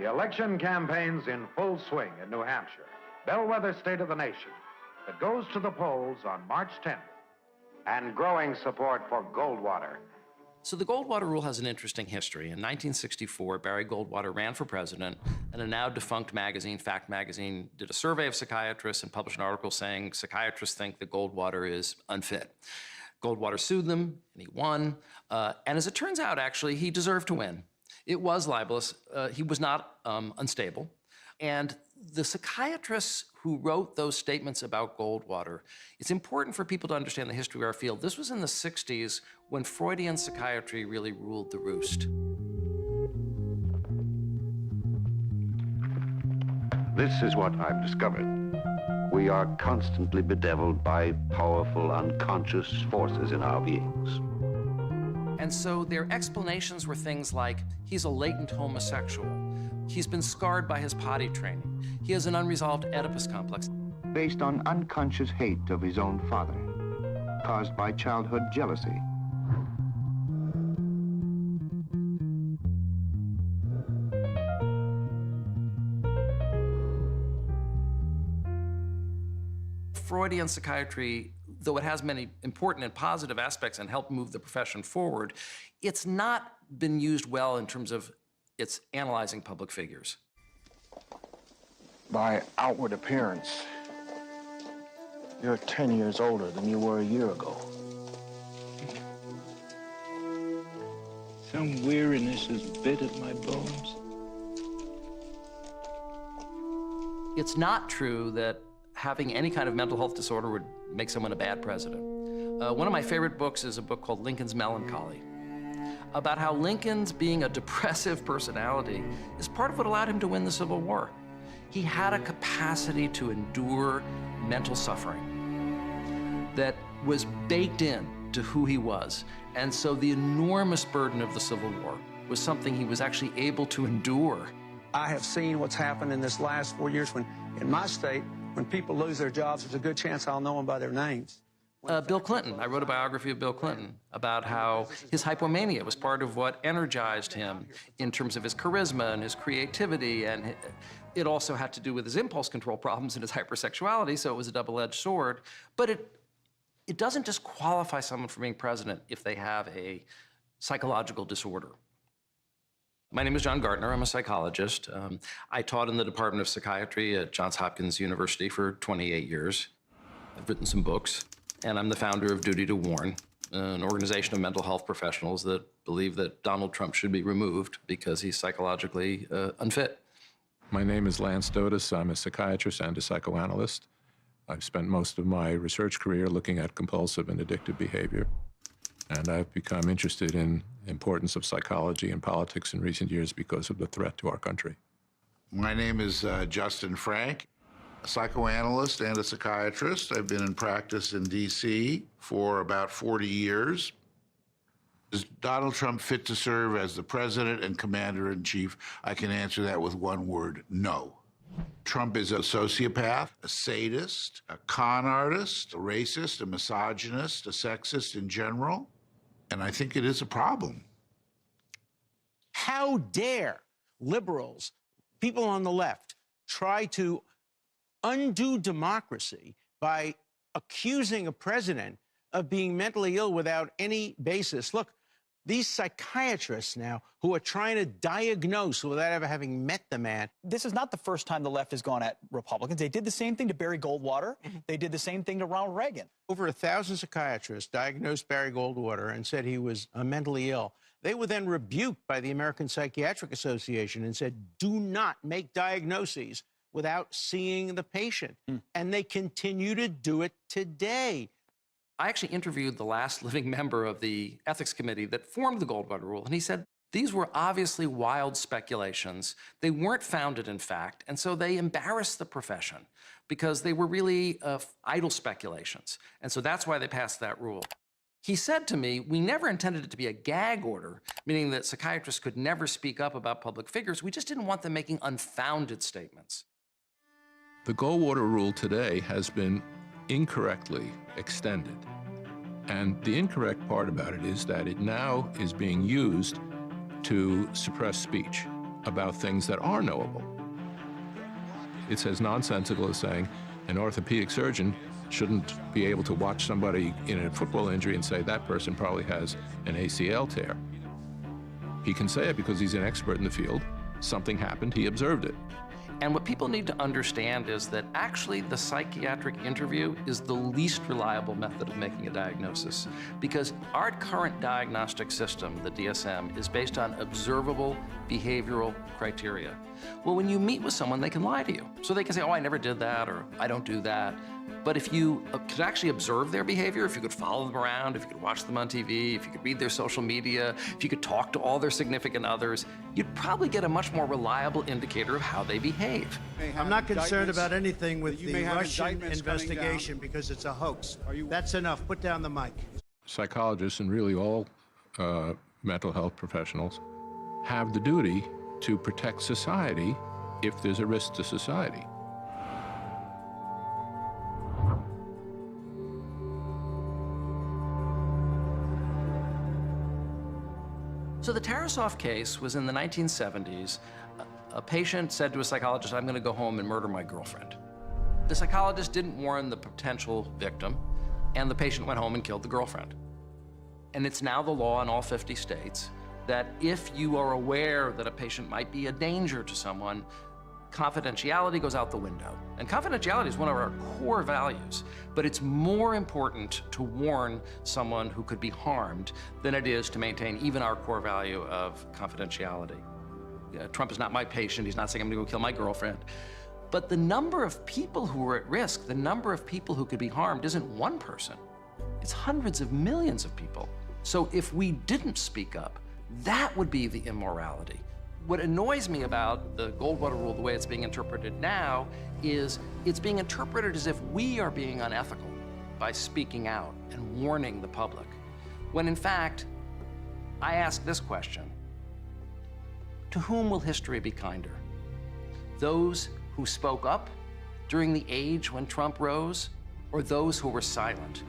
The election campaign's in full swing in New Hampshire, bellwether state of the nation, that goes to the polls on March 10th. And growing support for Goldwater. So the Goldwater Rule has an interesting history. In 1964, Barry Goldwater ran for president, and a now defunct magazine, Fact Magazine, did a survey of psychiatrists and published an article saying psychiatrists think that Goldwater is unfit. Goldwater sued them, and he won. And as it turns out, actually, he deserved to win. It was libelous. He was not unstable. And the psychiatrists who wrote those statements about Goldwater, it's important for people to understand the history of our field. This was in the 60s when Freudian psychiatry really ruled the roost. This is what I've discovered. We are constantly bedeviled by powerful unconscious forces in our beings. And so their explanations were things like, he's a latent homosexual. He's been scarred by his potty training. He has an unresolved Oedipus complex. Based on unconscious hate of his own father, caused by childhood jealousy. Freudian psychiatry, though it has many important and positive aspects and helped move the profession forward, it's not been used well in terms of its analyzing public figures. By outward appearance, you're 10 years older than you were a year ago. Some weariness has bit at my bones. It's not true that having any kind of mental health disorder would make someone a bad president. One of my favorite books is a book called Lincoln's Melancholy, about how Lincoln's being a depressive personality is part of what allowed him to win the Civil War. He had a capacity to endure mental suffering that was baked in to who he was. And so the enormous burden of the Civil War was something he was actually able to endure. I have seen what's happened in this last 4 years when, in my state, when people lose their jobs, there's a good chance I'll know them by their names. Bill Clinton. I wrote a biography of Bill Clinton about how his hypomania was part of what energized him in terms of his charisma and his creativity, and it also had to do with his impulse control problems and his hypersexuality, so it was a double-edged sword. But it doesn't disqualify someone from being president if they have a psychological disorder. My name is John Gartner. I'm a psychologist. I taught in the Department of Psychiatry at Johns Hopkins University for 28 years. I've written some books. And I'm the founder of Duty to Warn, an organization of mental health professionals that believe that Donald Trump should be removed because he's psychologically unfit. My name is Lance Dotis. I'm a psychiatrist and a psychoanalyst. I've spent most of my research career looking at compulsive and addictive behavior. And I've become interested in the importance of psychology and politics in recent years because of the threat to our country. My name is Justin Frank. A psychoanalyst and a psychiatrist. I've been in practice in D.C. for about 40 years. Is Donald Trump fit to serve as the president and commander-in-chief? I can answer that with one word: no. Trump is a sociopath, a sadist, a con artist, a racist, a misogynist, a sexist in general, and I think it is a problem. How dare liberals, people on the left, try to undo democracy by accusing a president of being mentally ill without any basis. Look, these psychiatrists now who are trying to diagnose without ever having met the man. This is not the first time the left has gone at Republicans. They did the same thing to Barry Goldwater. They did the same thing to Ronald Reagan. Over 1,000 psychiatrists diagnosed Barry Goldwater and said he was mentally ill. They were then rebuked by the American Psychiatric Association and said, do not make diagnoses without seeing the patient. And they continue to do it today. I actually interviewed the last living member of the ethics committee that formed the Goldwater Rule, and he said these were obviously wild speculations. They weren't founded in fact, and so they embarrassed the profession because they were really idle speculations. And so that's why they passed that rule. He said to me, we never intended it to be a gag order, meaning that psychiatrists could never speak up about public figures. We just didn't want them making unfounded statements. The Goldwater Rule today has been incorrectly extended. And the incorrect part about it is that it now is being used to suppress speech. about things that are knowable. It's as nonsensical as saying an orthopedic surgeon shouldn't be able to watch somebody in a football injury and say that person probably has an ACL tear. He can say it because he's an expert in the field. Something happened, he observed it. And what people need to understand is that actually the psychiatric interview is the least reliable method of making a diagnosis, because our current diagnostic system, the DSM, is based on observable behavioral criteria. Well, when you meet with someone, they can lie to you. So they can say, oh, I never did that, or I don't do that. But if you could actually observe their behavior, if you could follow them around, if you could watch them on TV, if you could read their social media, if you could talk to all their significant others, you'd probably get a much more reliable indicator of how they behave. I'm not concerned about anything with the Russian investigation because it's a hoax. That's enough. Put down the mic. Psychologists and really all mental health professionals have the duty to protect society if there's a risk to society. So the Tarasov case was in the 1970s. A patient said to a psychologist, I'm going to go home and murder my girlfriend. The psychologist didn't warn the potential victim, and the patient went home and killed the girlfriend. And it's now the law in all 50 states that if you are aware that a patient might be a danger to someone, confidentiality goes out the window. And confidentiality is one of our core values, but it's more important to warn someone who could be harmed than it is to maintain even our core value of confidentiality. Trump is not my patient. He's not saying I'm gonna go kill my girlfriend. But the number of people who are at risk, the number of people who could be harmed isn't one person. It's hundreds of millions of people. So if we didn't speak up, that would be the immorality. What annoys me about the Goldwater Rule, the way it's being interpreted now, is it's being interpreted as if we are being unethical by speaking out and warning the public. When in fact, I ask this question: to whom will history be kinder? Those who spoke up during the age when Trump rose, or those who were silent?